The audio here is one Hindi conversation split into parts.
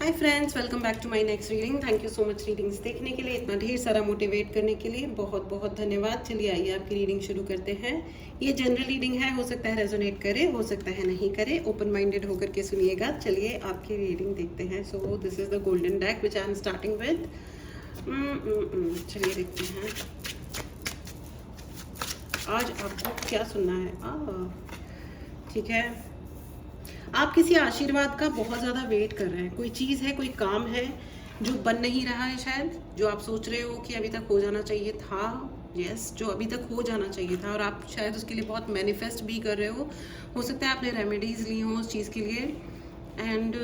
Hi friends, welcome back to my next reading. Thank you so much readings देखने के लिए, इतना ढेर सारा मोटिवेट करने के लिए बहुत बहुत धन्यवाद। चलिए आइए आपकी रीडिंग शुरू करते हैं। ये जनरल रीडिंग है, हो सकता है रेजोनेट करे, हो सकता है नहीं करे। ओपन माइंडेड होकर के सुनिएगा। चलिए आपकी रीडिंग देखते हैं। So this is the golden deck which I am starting with. चलिए देखते हैं आज आपको क्या सुनना है। ठीक है, आप किसी आशीर्वाद का बहुत ज़्यादा वेट कर रहे हैं। कोई चीज़ है, कोई काम है जो बन नहीं रहा है, शायद जो आप सोच रहे हो कि अभी तक हो जाना चाहिए था। यस, जो अभी तक हो जाना चाहिए था और आप शायद उसके लिए बहुत मैनिफेस्ट भी कर रहे हो सकता है आपने रेमेडीज़ ली हो उस चीज़ के लिए। एंड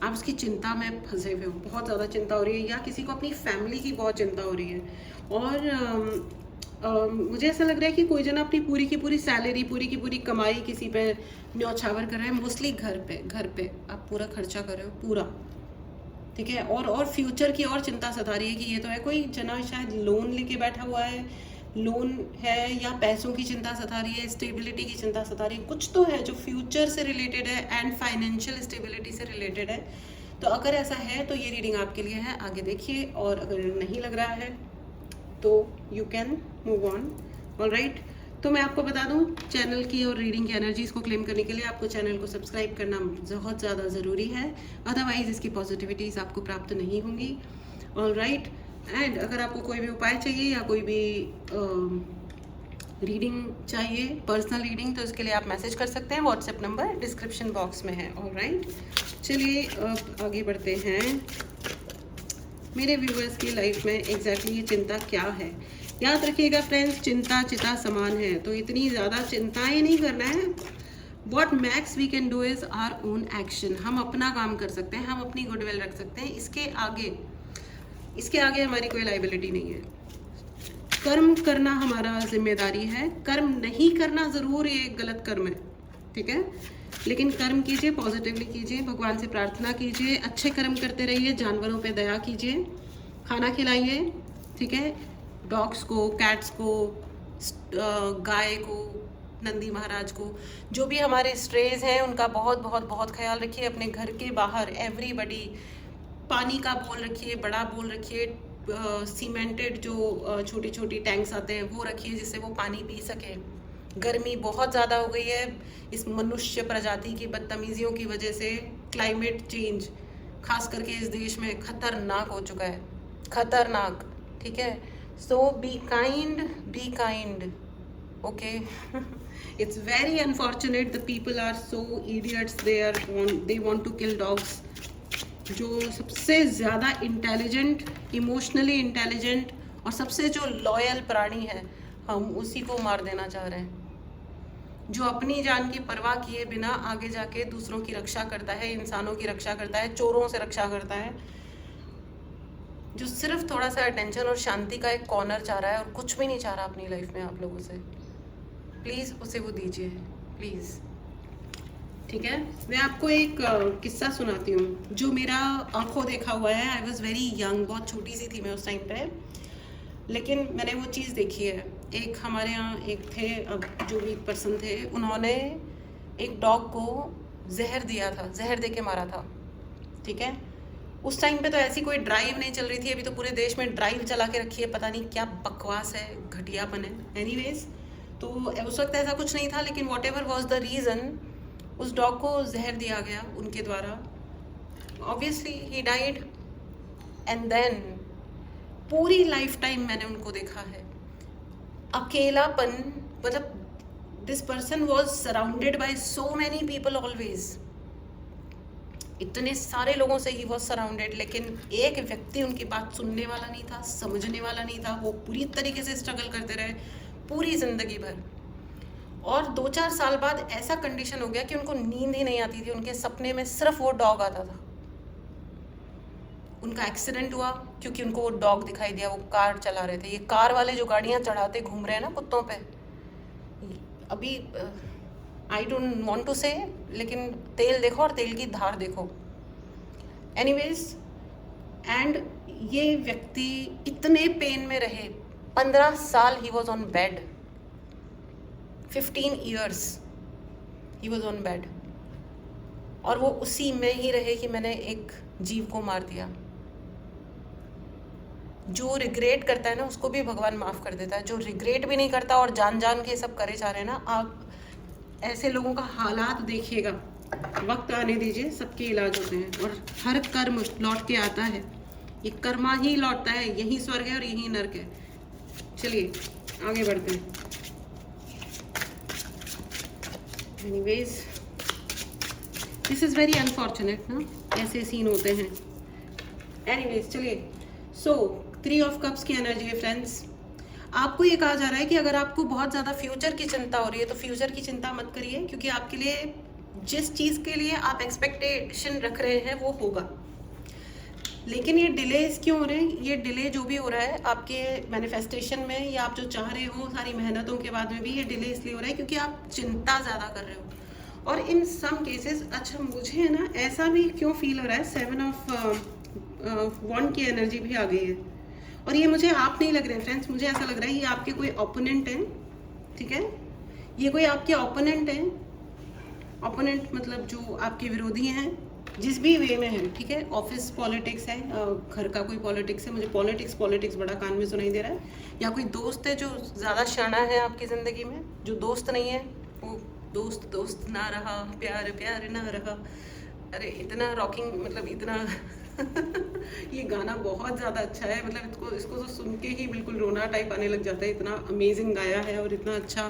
आप उसकी चिंता में फंसे हुए हो, बहुत ज़्यादा चिंता हो रही है, या किसी को अपनी फैमिली की बहुत चिंता हो रही है। और मुझे ऐसा लग रहा है कि कोई जन अपनी पूरी की पूरी सैलरी, पूरी की पूरी कमाई किसी पे न्यौछावर कर रहा है। मोस्टली घर पे आप पूरा खर्चा कर रहे हो पूरा, ठीक है। और फ्यूचर की और चिंता सता रही है कि ये तो है कोई जना शायद लोन लेके बैठा हुआ है, लोन है, या पैसों की चिंता सता रही है, स्टेबिलिटी की चिंता सता रही है। कुछ तो है जो फ्यूचर से रिलेटेड है एंड फाइनेंशियल स्टेबिलिटी से रिलेटेड है। तो अगर ऐसा है तो ये रीडिंग आपके लिए है, आगे देखिए। और अगर नहीं लग रहा है तो you can move on. Alright, तो मैं आपको बता दूं, चैनल की और रीडिंग की एनर्जीज को क्लेम करने के लिए आपको चैनल को सब्सक्राइब करना बहुत ज़्यादा ज़रूरी है, अदरवाइज इसकी पॉजिटिविटीज़ आपको प्राप्त नहीं होंगी। ऑलराइट, एंड अगर आपको कोई भी उपाय चाहिए या कोई भी रीडिंग चाहिए, पर्सनल रीडिंग, तो इसके लिए आप मैसेज कर सकते हैं। व्हाट्सएप नंबर डिस्क्रिप्शन बॉक्स में है। ऑलराइट, चलिए अब आगे बढ़ते हैं। मेरे व्यूअर्स की लाइफ में एग्जैक्टली ये चिंता क्या है। याद रखिएगा फ्रेंड्स, चिंता चिता समान है, तो इतनी ज़्यादा चिंताएं नहीं करना है। What max we can do is our own action. हम अपना काम कर सकते हैं, हम अपनी गुडविल रख सकते हैं। इसके आगे हमारी कोई लाइबिलिटी नहीं है। कर्म करना हमारा जिम्मेदारी है, कर्म नहीं करना ज़रूर ये एक गलत कर्म है, ठीक है। लेकिन कर्म कीजिए, पॉजिटिवली कीजिए, भगवान से प्रार्थना कीजिए, अच्छे कर्म करते रहिए, जानवरों पे दया कीजिए, खाना खिलाइए, ठीक है, डॉग्स को, कैट्स को, गाय को, नंदी महाराज को, जो भी हमारे स्ट्रेज हैं उनका बहुत बहुत बहुत ख्याल रखिए। अपने घर के बाहर एवरीबडी पानी का बोल रखिए, बड़ा बोल रखिए, सीमेंटेड जो छोटी छोटी टैंक्स आते हैं वो रखिए जिससे वो पानी पी सके। गर्मी बहुत ज़्यादा हो गई है इस मनुष्य प्रजाति की बदतमीजियों की वजह से। क्लाइमेट चेंज खास करके इस देश में खतरनाक हो चुका है, खतरनाक, ठीक है। So be kind, okay. It's very unfortunate the people are so idiots, they want to kill dogs. जो सबसे ज़्यादा इंटेलिजेंट, इमोशनली इंटेलिजेंट और सबसे जो लॉयल प्राणी है, हम उसी को मार देना चाह रहे हैं। जो अपनी जान की परवाह किए बिना आगे जाके दूसरों की रक्षा करता है, इंसानों की रक्षा करता है, चोरों से रक्षा करता है, जो सिर्फ थोड़ा सा अटेंशन और शांति का एक कॉर्नर चाह रहा है और कुछ भी नहीं चाह रहा अपनी लाइफ में आप लोगों से, प्लीज़ उसे वो दीजिए, प्लीज़, ठीक है। मैं आपको एक किस्सा सुनाती हूँ जो मेरा आंखों देखा हुआ है। आई वॉज वेरी यंग, बहुत छोटी सी थी मैं उस टाइम पे, लेकिन मैंने वो चीज़ देखी है। एक हमारे यहाँ एक थे, अब जो भी पर्सन थे, उन्होंने एक डॉग को जहर दिया था, जहर दे के मारा था, ठीक है। उस टाइम पे तो ऐसी कोई ड्राइव नहीं चल रही थी, अभी तो पूरे देश में ड्राइव चला के रखी है, पता नहीं क्या बकवास है, घटियापन है। एनीवेज, तो उस वक्त ऐसा कुछ नहीं था, लेकिन whatever was the reason, उस डॉग को जहर दिया गया उनके द्वारा। ऑब्वियसली ही डाइड, एंड देन पूरी लाइफ टाइम मैंने उनको देखा है। अकेलापन, मतलब this person was surrounded by so many people always, इतने सारे लोगों से ही वॉज सराउंडेड, लेकिन एक व्यक्ति उनकी बात सुनने वाला नहीं था, समझने वाला नहीं था। वो पूरी तरीके से स्ट्रगल करते रहे पूरी जिंदगी भर, और 2-4 साल बाद ऐसा कंडीशन हो गया कि उनको नींद ही नहीं आती थी, उनके सपने में सिर्फ वो डॉग आता था। उनका एक्सीडेंट हुआ क्योंकि उनको वो डॉग दिखाई दिया, वो कार चला रहे थे। ये कार वाले जो गाड़ियाँ चढ़ाते घूम रहे हैं ना कुत्तों पे, अभी आई डोंट वांट टू से, लेकिन तेल देखो और तेल की धार देखो। एनीवेज, एंड ये व्यक्ति इतने पेन में रहे, 15 साल he was on bed, 15 years he was on bed. और वो उसी में ही रहे कि मैंने एक जीव को मार दिया। जो रिग्रेट करता है ना उसको भी भगवान माफ़ कर देता है, जो रिग्रेट भी नहीं करता और जान जान के सब करे जा रहे हैं ना, आप ऐसे लोगों का हालात देखिएगा। वक्त आने दीजिए, सबके इलाज होते हैं और हर कर्म लौट के आता है। ये कर्मा ही लौटता है, यही स्वर्ग है और यही नर्क है। चलिए आगे बढ़ते हैं। Anyways this is very unfortunate ना, ऐसे सीन होते हैं। एनीवेज चलिए, सो 3 ऑफ कप्स की एनर्जी है फ्रेंड्स। आपको ये कहा जा रहा है कि अगर आपको बहुत ज़्यादा फ्यूचर की चिंता हो रही है तो फ्यूचर की चिंता मत करिए, क्योंकि आपके लिए जिस चीज़ के लिए आप एक्सपेक्टेशन रख रहे हैं वो होगा। लेकिन ये डिलेस क्यों हो रहे हैं? ये डिले जो भी हो रहा है आपके मैनिफेस्टेशन में, या आप जो चाह रहे हो सारी मेहनतों के बाद में भी ये डिले इसलिए हो रहा है क्योंकि आप चिंता ज़्यादा कर रहे हो। और इन सम केसेस, अच्छा मुझे है ना ऐसा भी क्यों फील हो रहा है, 7 ऑफ वॉन्ड की एनर्जी भी आ गई है। और ये मुझे आप नहीं लग रहे हैं फ्रेंड्स, मुझे ऐसा लग रहा है ये आपके कोई ओपोनेंट हैं, ठीक है? ये कोई आपके ओपोनेंट हैं। ओपोनेंट मतलब जो आपके विरोधी हैं, जिस भी वे में है, ठीक है? ऑफिस पॉलिटिक्स है, घर का कोई पॉलिटिक्स है, मुझे पॉलिटिक्स बड़ा कान में सुनाई दे रहा है। या कोई दोस्त है जो ज़्यादा शाना है आपकी ज़िंदगी में, जो दोस्त नहीं है वो दोस्त दोस्त ना रहा, प्यार प्यार ना रहा। अरे इतना रॉकिंग, मतलब इतना ये गाना बहुत ज़्यादा अच्छा है, मतलब इसको तो सुन के ही बिल्कुल रोना टाइप आने लग जाता है। इतना अमेजिंग गाया है और इतना अच्छा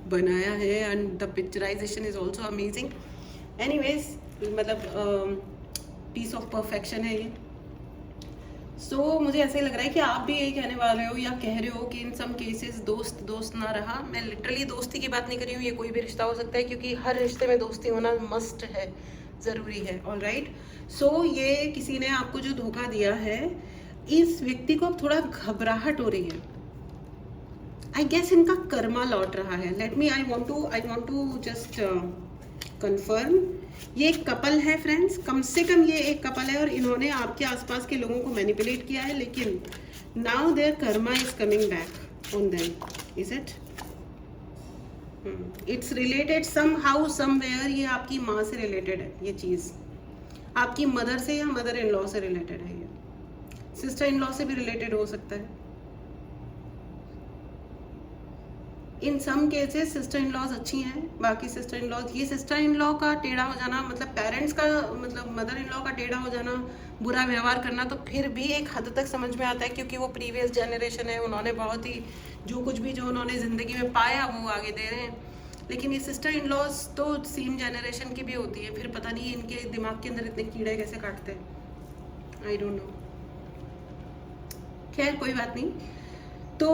बनाया है, and the picturisation is also amazing. Anyways मतलब पीस ऑफ परफेक्शन है ये। सो मुझे ऐसे लग रहा है कि आप भी यही कहने वाले हो या कह रहे हो कि इन सम केसेस दोस्त दोस्त ना रहा। मैं लिटरली दोस्ती की बात नहीं कर रही हूँ, ये कोई भी रिश्ता हो सकता है, क्योंकि हर रिश्ते में दोस्ती होना मस्ट है, ज़रूरी है। ऑलराइट, सो ये किसी ने आपको जो धोखा दिया है, इस व्यक्ति को अब थोड़ा घबराहट हो रही है। आई गेस इनका कर्मा लौट रहा है। Let me I want to just confirm. ये एक कपल है फ्रेंड्स, कम से कम ये एक कपल है और इन्होंने आपके आसपास के लोगों को मैनिपुलेट किया है, लेकिन now their karma is coming back on them. Is it? It's related somehow somewhere. ये आपकी माँ से रिलेटेड है, ये चीज़ आपकी मदर से या मदर इन लॉ से रिलेटेड है। ये सिस्टर इन लॉ से भी रिलेटेड हो सकता है। In some cases sister in laws अच्छी हैं, बाकी सिस्टर इन लॉज, ये सिस्टर इन लॉ का टेढ़ा हो जाना, मतलब पेरेंट्स का, मतलब मदर इन लॉ का टेढ़ा हो जाना, बुरा व्यवहार करना, तो फिर भी एक हद तक समझ में आता है, क्योंकि वो प्रीवियस जनरेशन है, उन्होंने बहुत ही जो कुछ भी जो उन्होंने ज़िंदगी में पाया वो आगे दे रहे हैं। लेकिन ये सिस्टर इन लॉज तो सेम जनरेशन की भी होती है, फिर पता नहीं इनके दिमाग के अंदर इतने कीड़े कैसे काटते हैं, आई डोंट नो। खैर कोई बात नहीं। तो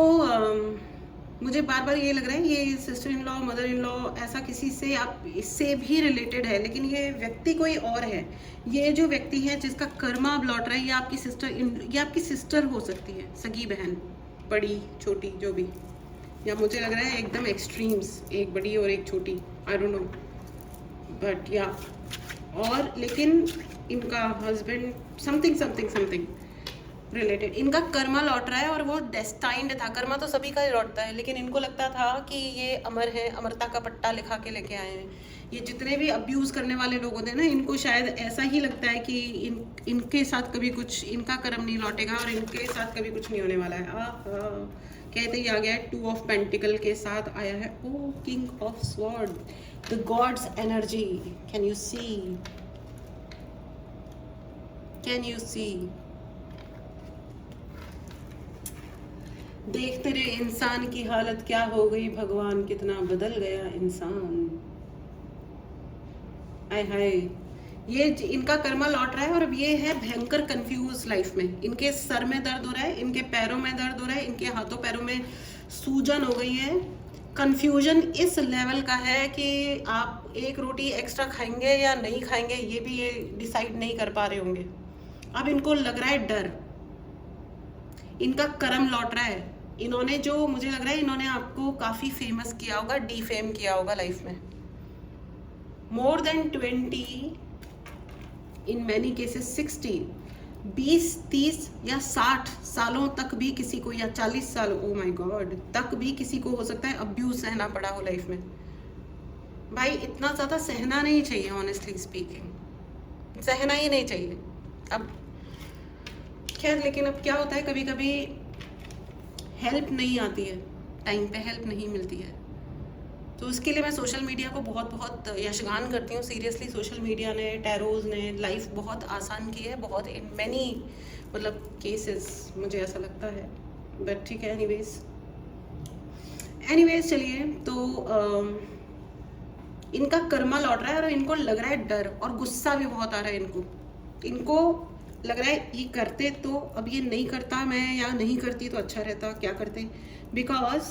मुझे बार बार ये लग रहा है ये sister in law, mother in law, ऐसा किसी से आप इससे भी रिलेटेड है, लेकिन ये व्यक्ति कोई और है। ये जो व्यक्ति है जिसका कर्मा अब लौट रहा है, ये आपकी सिस्टर हो सकती है, सगी बहन, बड़ी छोटी जो भी, या मुझे लग रहा है एकदम एक्सट्रीम्स, एक बड़ी और एक छोटी, आई डोंट नो, बट या और लेकिन इनका हस्बैंड समथिंग रिलेटेड, इनका कर्मा लौट रहा है और वो डेस्टाइंड था। कर्मा तो सभी का ही लौटता है, लेकिन इनको लगता था कि ये अमर है, अमरता का पट्टा लिखा के लेके आए हैं। ये जितने भी अब्यूज़ करने वाले लोग होते हैं ना, इनको शायद ऐसा ही लगता है कि इनके साथ कभी कुछ, इनका कर्म नहीं लौटेगा और इनके साथ कभी कुछ नहीं होने वाला है। कहते ही आ गया है, 2 ऑफ पेंटिकल के साथ आया है, O king of sword, the god's energy. Can you see देखते रहे इंसान की हालत क्या हो गई, भगवान कितना बदल गया इंसान। आय हाय, ये इनका कर्मा लौट रहा है और अब ये है भयंकर कंफ्यूज लाइफ में। इनके सर में दर्द हो रहा है, इनके पैरों में दर्द हो रहा है, इनके हाथों पैरों में सूजन हो गई है। कंफ्यूजन इस लेवल का है कि आप एक रोटी एक्स्ट्रा खाएंगे या नहीं खाएंगे ये भी ये डिसाइड नहीं कर पा रहे होंगे। अब इनको लग रहा है डर, इनका कर्म लौट रहा है। इन्होंने जो, मुझे लग रहा है इन्होंने आपको काफ़ी फेमस किया होगा, डिफेम किया होगा लाइफ में। More than 20, in many cases 60, 20, 30 या 60 सालों तक भी किसी को, या 40 साल, ओ माय गॉड, तक भी किसी को हो सकता है अब्यूज सहना पड़ा हो लाइफ में। भाई इतना ज़्यादा सहना नहीं चाहिए ऑनेस्टली स्पीकिंग। सहना ही नहीं चाहिए। अब खैर, लेकिन अब क्या होता है, कभी कभी हेल्प नहीं आती है, टाइम पे हेल्प नहीं मिलती है, तो उसके लिए मैं सोशल मीडिया को बहुत बहुत यशगान करती हूँ। सीरियसली सोशल मीडिया ने, टैरोज ने लाइफ बहुत आसान की है, बहुत इन मैनी मतलब केसेस, मुझे ऐसा लगता है। बट ठीक है, एनीवेज चलिए, तो इनका कर्मा लौट रहा है और इनको लग रहा है डर और गुस्सा भी बहुत आ रहा है। इनको लग रहा है ये करते तो, अब ये नहीं करता मैं, या नहीं करती तो अच्छा रहता, क्या करते, बिकॉज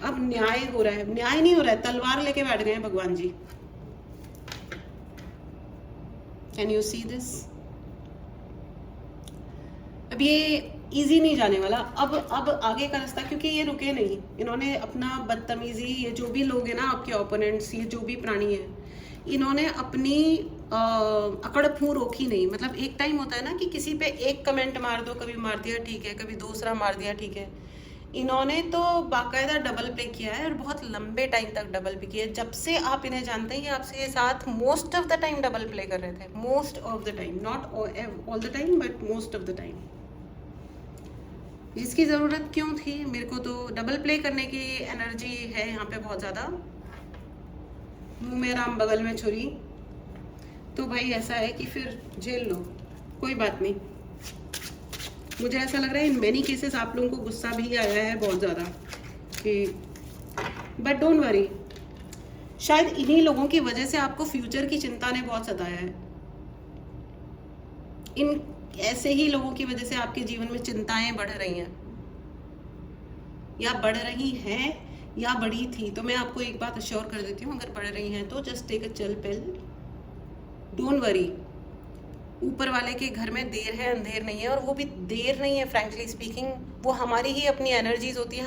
अब न्याय हो रहा है, न्याय नहीं हो रहा है, तलवार लेके बैठ गए हैं भगवान जी। Can you see this? अब ये इजी नहीं जाने वाला, अब आगे का रास्ता, क्योंकि ये रुके नहीं, इन्होंने अपना बदतमीजी, ये जो भी लोग हैं ना आपके ओपोनेंट्स, ये जो भी प्राणी है, इन्होंने अपनी अकड़ फूं रोकी नहीं। मतलब एक टाइम होता है ना कि किसी पे एक कमेंट मार दो, कभी मार दिया ठीक है, कभी दूसरा मार दिया ठीक है, इन्होंने तो बाकायदा डबल प्ले किया है और बहुत लंबे टाइम तक डबल प्ले किया है। जब से आप इन्हें जानते हैं, ये आपसे साथ most of the time double play कर रहे थे, most of the time, not all the time but most of the time. जिसकी ज़रूरत क्यों थी? मेरे को तो डबल प्ले करने की एनर्जी है यहाँ पे बहुत ज़्यादा, मुँह में राम बगल में छुरी, तो भाई ऐसा है कि फिर झेल लो, कोई बात नहीं। मुझे ऐसा लग रहा है इन मैनी केसेस आप लोगों को गुस्सा भी आया है बहुत ज़्यादा कि, बट डोंट वरी, शायद इन्हीं लोगों की वजह से आपको फ्यूचर की चिंता ने बहुत सताया है। इन ऐसे ही लोगों की वजह से आपके जीवन में चिंताएं बढ़ रही हैं, या बढ़ रही हैं या बढ़ी थी। तो मैं आपको एक बात अश्योर कर देती हूँ, अगर बढ़ रही हैं तो just take a chill pill, don't worry. ऊपर वाले के घर में देर है अंधेर नहीं है, और वो भी देर नहीं है, फ्रैंकली स्पीकिंग वो हमारी ही अपनी एनर्जीज होती है।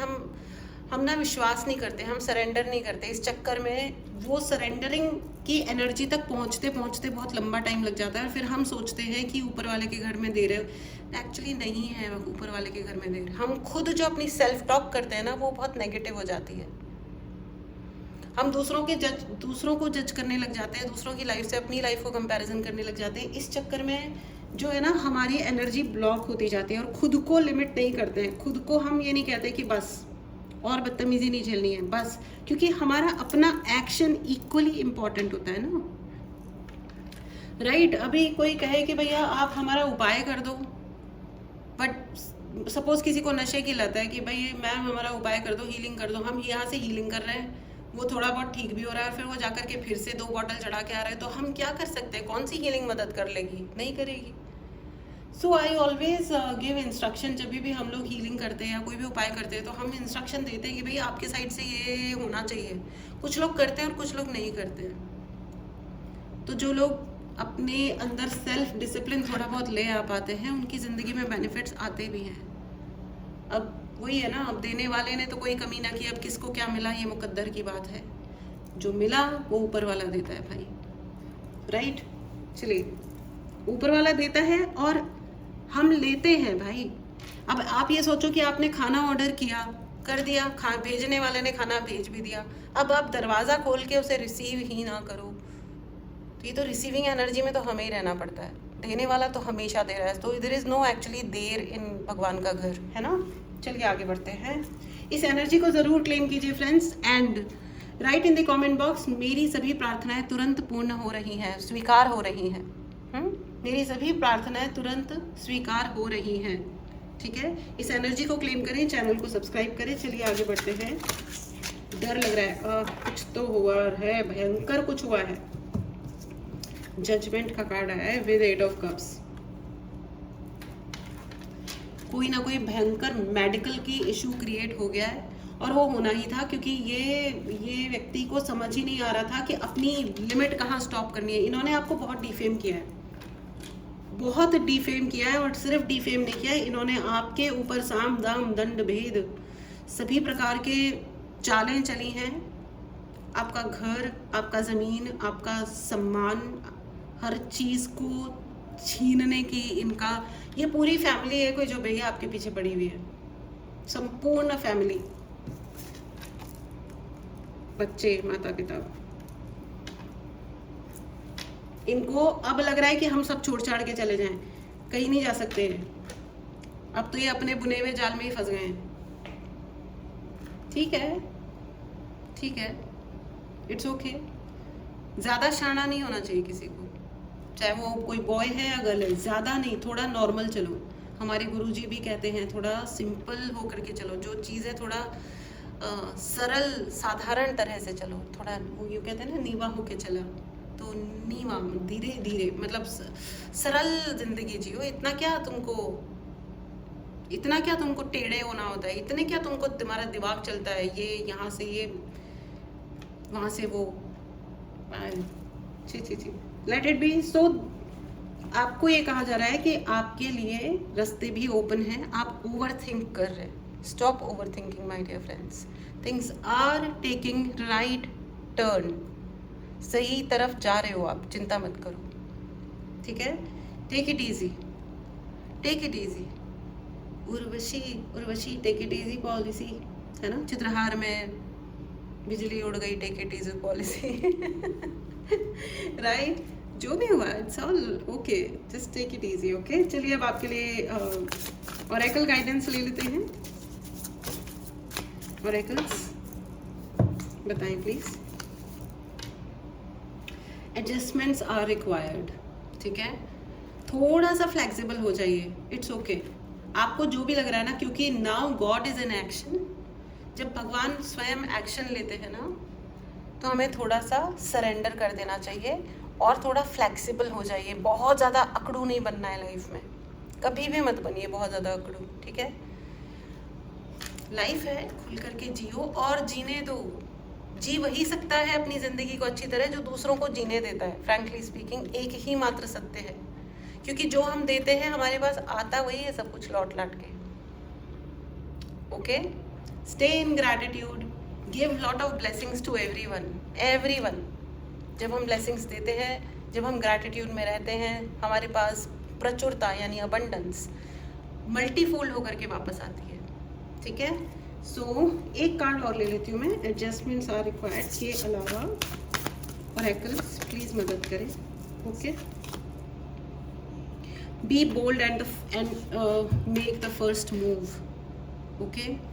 हम ना विश्वास नहीं करते, हम सरेंडर नहीं करते, इस चक्कर में वो सरेंडरिंग की एनर्जी तक पहुंचते पहुंचते बहुत लंबा टाइम लग जाता है, और फिर हम सोचते हैं कि ऊपर वाले के घर में देर है, एक्चुअली नहीं है ऊपर वाले के घर में देर। हम खुद जो अपनी सेल्फ टॉक करते हैं ना, वो बहुत नेगेटिव हो जाती है। हम दूसरों को जज करने लग जाते हैं, दूसरों की लाइफ से अपनी लाइफ को कंपैरिजन करने लग जाते हैं। इस चक्कर में जो है ना, हमारी एनर्जी ब्लॉक होती जाती है, और खुद को लिमिट नहीं करते हैं। खुद को हम ये नहीं कहते कि बस और बदतमीजी नहीं झेलनी है, बस, क्योंकि हमारा अपना एक्शन इक्वली इम्पॉर्टेंट होता है ना, राइट? अभी कोई कहे कि भैया आप हमारा उपाय कर दो, बट सपोज किसी को नशे की लत है कि भाई मैम हमारा उपाय कर दो, हीलिंग कर दो। हम यहाँ से हीलिंग कर रहे हैं, वो थोड़ा बहुत ठीक भी हो रहा है, फिर वो जाकर के फिर से 2 बॉटल चढ़ा के आ रहे हैं, तो हम क्या कर सकते हैं? कौन सी हीलिंग मदद कर लेगी? नहीं करेगी। सो आई ऑलवेज गिव इंस्ट्रक्शन। जब भी हम लोग हीलिंग करते हैं या कोई भी उपाय करते हैं, तो हम इंस्ट्रक्शन देते हैं कि भाई आपके साइड से ये होना चाहिए। कुछ लोग करते हैं और कुछ लोग नहीं करते हैं। तो जो लोग अपने अंदर सेल्फ डिसिप्लिन थोड़ा बहुत ले आ पाते हैं, उनकी ज़िंदगी में बेनिफिट्स आते भी हैं। अब वही है ना, अब देने वाले ने तो कोई कमी ना की, अब किसको क्या मिला ये मुकद्दर की बात है। जो मिला वो ऊपर वाला देता है भाई, राइट? चलिए, ऊपर वाला देता है और हम लेते हैं भाई। अब आप ये सोचो कि आपने खाना ऑर्डर किया, कर दिया, भेजने वाले ने खाना भेज भी दिया, अब आप दरवाज़ा खोल के उसे रिसीव ही ना करो, तो ये तो रिसीविंग एनर्जी में तो हमें ही रहना पड़ता है। देने वाला तो हमेशा दे रहा है, तो there is no actually there in भगवान का घर, है ना? चलिए आगे बढ़ते हैं। इस एनर्जी को ज़रूर क्लेम कीजिए friends, and right in the comment box, मेरी सभी प्रार्थनाएं तुरंत पूर्ण हो रही हैं, स्वीकार हो रही हैं। मेरी सभी प्रार्थनाएं तुरंत स्वीकार हो रही हैं, ठीक है? इस एनर्जी को क्लेम करें, चैनल को सब्सक्राइब करें। चलिए आगे बढ़ते हैं। डर लग रहा है, कुछ तो हुआ है, भयंकर कुछ हुआ है। जजमेंट का कार्ड आया है विद 8 ऑफ कप्स। कोई ना कोई भयंकर मेडिकल की इशू क्रिएट हो गया है, और वो होना ही था, क्योंकि ये व्यक्ति को समझ ही नहीं आ रहा था कि अपनी लिमिट कहाँ स्टॉप करनी है। इन्होंने आपको बहुत डिफेम किया है, बहुत डिफेम किया है, और सिर्फ डिफेम नहीं किया है, इन्होंने आपके ऊपर साम दाम दंड भेद सभी प्रकार के चालें चली हैं। आपका घर, आपका ज़मीन, आपका सम्मान, हर चीज़ को छीनने की इनका, ये पूरी फैमिली है कोई जो भैया आपके पीछे पड़ी हुई है, संपूर्ण फैमिली, बच्चे, माता पिता। इनको अब लग रहा है कि हम सब छोड़ छाड़ के चले जाएं, कहीं नहीं जा सकते हैं। अब तो ये अपने बुने हुए जाल में ही फंस गए हैं। ठीक है, ठीक है, इट्स ओके। ज़्यादा शाना नहीं होना चाहिए किसी को, चाहे वो कोई बॉय है या गर्ल है। ज़्यादा नहीं, थोड़ा नॉर्मल चलो। हमारे गुरुजी भी कहते हैं थोड़ा सिंपल हो करके चलो, जो चीज़ है थोड़ा सरल साधारण तरह से चलो। थोड़ा वो यूँ कहते हैं ना, नीवा होके चला, तो नीवा धीरे धीरे, मतलब सरल जिंदगी जियो। इतना क्या तुमको टेढ़े होना होता है, इतने क्या तुमको तुम्हारा दिमाग चलता है, ये यहाँ से ये वहाँ से वो, छी, लेट इट बी। सो आपको ये कहा जा रहा है कि आपके लिए रास्ते भी ओपन हैं, आप ओवर थिंक कर रहे हैं। Stop overthinking my dear friends, things are taking right turn. सही तरफ जा रहे हो आप, चिंता मत करो, ठीक है। Take it easy, take it easy. Urvashi take it easy policy है ना, चित्रहार में बिजली उड़ गई, take it easy policy right. जो भी हुआ it's all okay, just take it easy, okay. चलिए अब आपके लिए ऑरेकल गाइडेंस ले लेते हैं। ऑरेकल्स बताएं प्लीज। एडजस्टमेंट्स आर रिक्वायर्ड, ठीक है। थोड़ा सा फ्लेक्सिबल हो जाइए, इट्स ओके। आपको जो भी लग रहा है ना, क्योंकि now God is in action. जब भगवान स्वयं एक्शन लेते हैं ना, तो हमें थोड़ा सा सरेंडर कर देना चाहिए और थोड़ा फ्लेक्सिबल हो जाइए। बहुत ज़्यादा अकड़ू नहीं बनना है लाइफ में, कभी भी मत बनिए बहुत ज़्यादा अकड़ू, ठीक है। लाइफ है, खुल करके जियो और जीने दो। जी वही सकता है अपनी ज़िंदगी को अच्छी तरह जो दूसरों को जीने देता है। फ्रैंकली स्पीकिंग एक ही मात्र सत्य है, क्योंकि जो हम देते हैं हमारे पास आता वही है सब कुछ लौट लाट के, okay. Stay in gratitude, give lot of blessings to everyone. जब हम ब्लेसिंग्स देते हैं, जब हम ग्रैटिट्यूड में रहते हैं, हमारे पास प्रचुरता यानी अबंडेंस मल्टीफोल्ड होकर के वापस आती है, ठीक है। सो एक कार्ड और ले लेती हूँ मैं, एडजस्टमेंट्स आर रिक्वायर्ड के अलावा। ऑरेकल्स प्लीज मदद करें, okay. Be bold and make the first move, okay.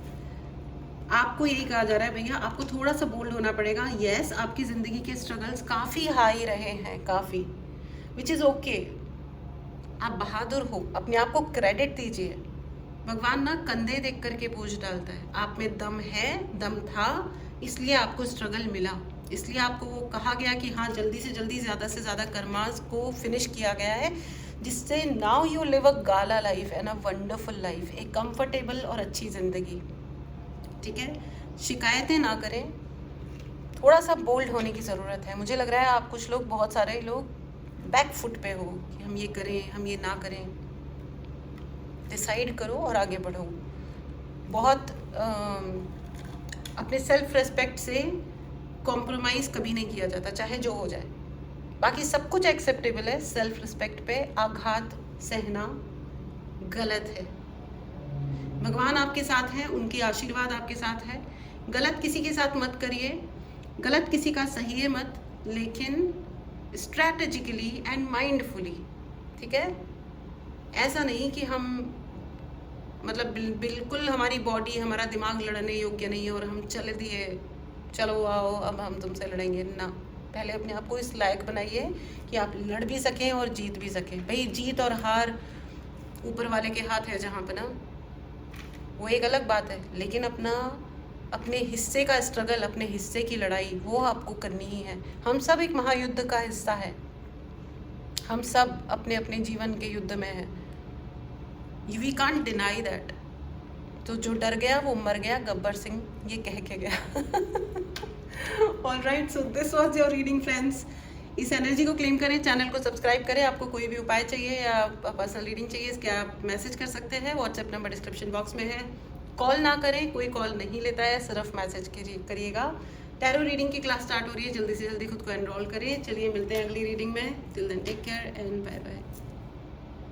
आपको यही कहा जा रहा है भैया, आपको थोड़ा सा बोल्ड होना पड़ेगा। यस, आपकी ज़िंदगी के स्ट्रगल्स काफ़ी हाई रहे हैं, काफ़ी, विच इज़ ओके। आप बहादुर हो, अपने आप को क्रेडिट दीजिए। भगवान ना कंधे देख करके बोझ डालता है। आप में दम है, दम था, इसलिए आपको स्ट्रगल मिला, इसलिए आपको वो कहा गया कि हाँ जल्दी से जल्दी ज़्यादा से ज़्यादा कर्मास को फिनिश किया गया है, जिससे now you live a gala life and a wonderful life, एक कंफर्टेबल और अच्छी ज़िंदगी, ठीक है। शिकायतें ना करें, थोड़ा सा बोल्ड होने की ज़रूरत है। मुझे लग रहा है आप कुछ लोग, बहुत सारे लोग बैक फुट पे हो कि हम ये करें, हम ये ना करें। डिसाइड करो और आगे बढ़ो। बहुत अपने सेल्फ रिस्पेक्ट से कॉम्प्रोमाइज़ कभी नहीं किया जाता, चाहे जो हो जाए। बाकी सब कुछ एक्सेप्टेबल है, सेल्फ रिस्पेक्ट पे आघात सहना गलत है। भगवान आपके साथ हैं, उनकी आशीर्वाद आपके साथ है। गलत किसी के साथ मत करिए, गलत किसी का सही है मत, लेकिन स्ट्रैटेजिकली एंड माइंडफुली, ठीक है। ऐसा नहीं कि हम मतलब बिल्कुल हमारी बॉडी, हमारा दिमाग लड़ने योग्य नहीं है और हम चल दिए, चलो आओ अब हम तुमसे लड़ेंगे ना। पहले अपने आप को इस लायक बनाइए कि आप लड़ भी सकें और जीत भी सकें। भाई जीत और हार ऊपर वाले के हाथ है जहाँ पे ना, वो एक अलग बात है, लेकिन अपने हिस्से का स्ट्रगल, अपने हिस्से की लड़ाई वो आपको करनी ही है। हम सब एक महायुद्ध का हिस्सा है, हम सब अपने अपने जीवन के युद्ध में हैं। We can't deny that. तो जो डर गया वो मर गया, गब्बर सिंह ये कह के गया। All right, so this was your reading friends. इस एनर्जी को क्लेम करें, चैनल को सब्सक्राइब करें। आपको कोई भी उपाय चाहिए या पर्सनल रीडिंग चाहिए, इसके आप मैसेज कर सकते हैं। व्हाट्सएप नंबर डिस्क्रिप्शन बॉक्स में है। कॉल ना करें, कोई कॉल नहीं लेता है, सिर्फ मैसेज करिएगा। टैरो रीडिंग की क्लास स्टार्ट हो रही है, जल्दी से जल्दी खुद को एनरोल करें। चलिए मिलते हैं अगली रीडिंग में। Till then take care and bye bye.